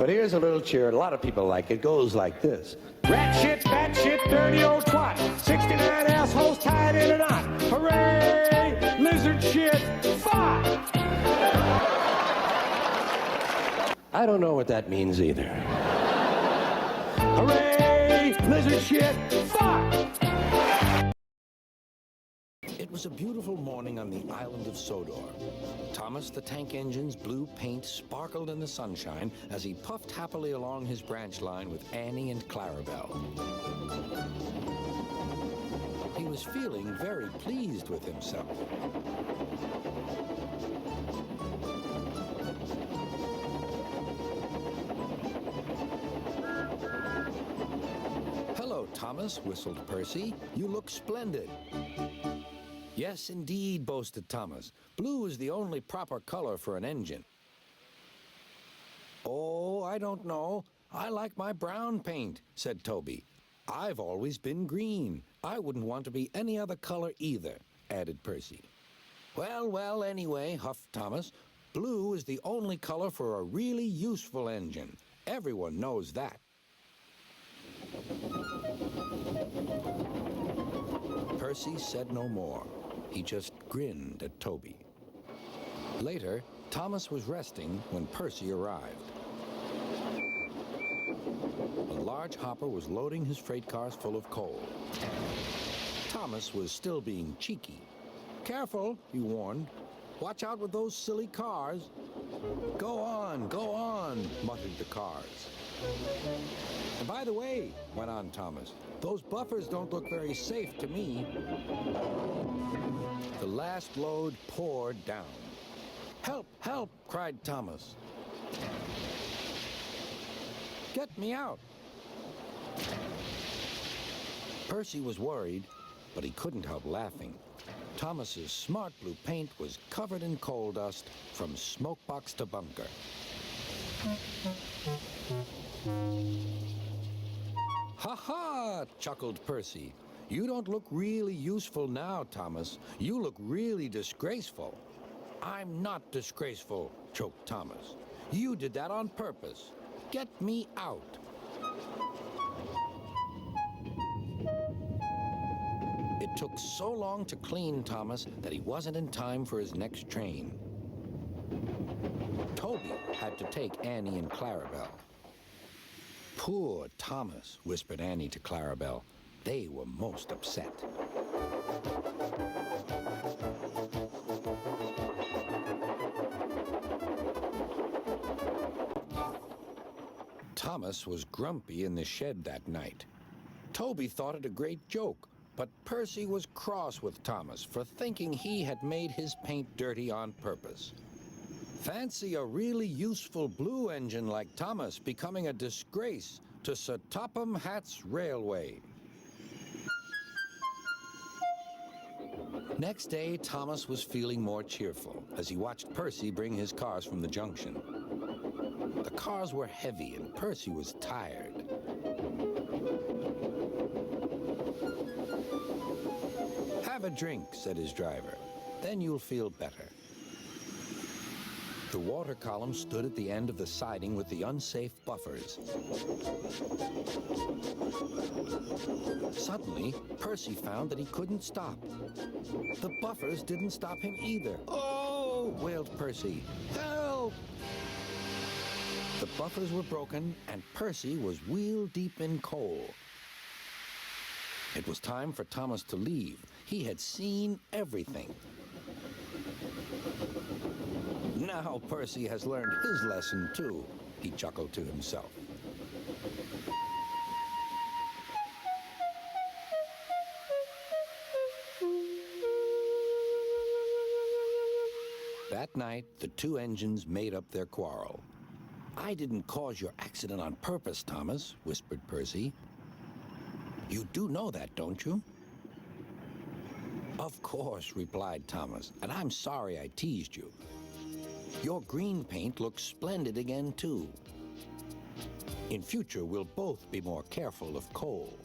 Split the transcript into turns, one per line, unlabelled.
But here's a little cheer. A lot of people like it. Goes like this.
Rat shit, bat shit, dirty old twat. 69 assholes tied in a knot. Hooray! Lizard shit, fought!
I don't know what that means either.
Hooray! Lizard shit, fought!
It was a beautiful morning on the island of Sodor. Thomas the Tank Engine's blue paint sparkled in the sunshine as he puffed happily along his branch line with Annie and Clarabelle. He was feeling very pleased with himself. "Hello, Thomas," whistled Percy. "You look splendid." "Yes, indeed," boasted Thomas. "Blue is the only proper color for an engine." "Oh, I don't know. I like my brown paint," said Toby. "I've always been green. I wouldn't want to be any other color either," added Percy. "Well, well, anyway," huffed Thomas, "blue is the only color for a really useful engine. Everyone knows that." Percy said no more. He just grinned at Toby. Later, Thomas was resting when Percy arrived. A large hopper was loading his freight cars full of coal. Thomas was still being cheeky. "Careful," he warned. "Watch out with those silly cars." Go on," muttered the cars. "And by the way," went on Thomas, "those buffers don't look very safe to me." The last load poured down. "Help, help," cried Thomas. "Get me out." Percy was worried, but he couldn't help laughing. Thomas's smart blue paint was covered in coal dust from smokebox to bunker. "Ha ha!" chuckled Percy. "You don't look really useful now, Thomas. You look really disgraceful." "I'm not disgraceful," choked Thomas. "You did that on purpose. Get me out." It took so long to clean Thomas that he wasn't in time for his next train. Toby had to take Annie and Clarabelle. "Poor Thomas," whispered Annie to Clarabelle. They were most upset. Thomas was grumpy in the shed that night. Toby thought it a great joke, but Percy was cross with Thomas for thinking he had made his paint dirty on purpose. Fancy a really useful blue engine like Thomas becoming a disgrace to Sir Topham Hatt's Railway. Next day, Thomas was feeling more cheerful as he watched Percy bring his cars from the junction. The cars were heavy and Percy was tired. "Have a drink," said his driver. "Then you'll feel better." The water column stood at the end of the siding with the unsafe buffers. Suddenly, Percy found that he couldn't stop. The buffers didn't stop him either. "Oh!" wailed Percy. "Help!" The buffers were broken, and Percy was wheel-deep in coal. It was time for Thomas to leave. He had seen everything. "Now Percy has learned his lesson, too," he chuckled to himself. That night, the two engines made up their quarrel. "I didn't cause your accident on purpose, Thomas," whispered Percy. "You do know that, don't you?" "Of course," replied Thomas, "and I'm sorry I teased you. Your green paint looks splendid again, too. In future, we'll both be more careful of coal."